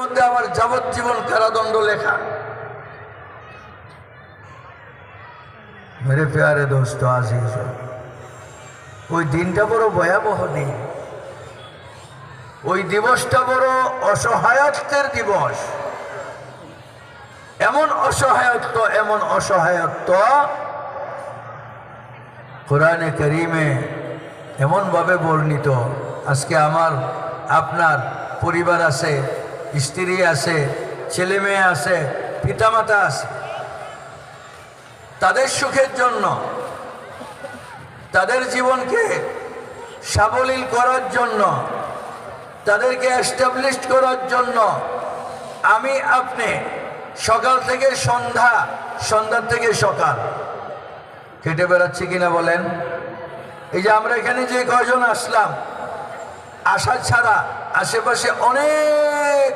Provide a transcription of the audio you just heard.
মধ্যে আমার যাবজ্জীবন কারাদণ্ড লেখা। মেরে প্যারে দোস্ত আজিজ, ওই দিনটা বড় ভয়াবহ দিন। ওই দিবসটা বড় অসহায়ত্বের দিবস। এমন অসহায়ত্ব কোরআনে কারীমে এমন ভাবে বর্ণিত। আজকে আমার আপনার পরিবার আছে, স্ত্রী আছে, ছেলে মেয়ে আছে, পিতামাতা আছে। তাদের সুখের জন্য, তাদের জীবনকে সাবলীল করার জন্য, তাদেরকে এস্টাবলিশ করার জন্য আমি আপনি সকাল থেকে সন্ধ্যা, সন্ধ্যার থেকে সকাল খেটে বেড়াচ্ছি কিনা বলেন? এই যে আমরা এখানে যে কয়জন আসলাম, আশা ছাড়া আশেপাশে অনেক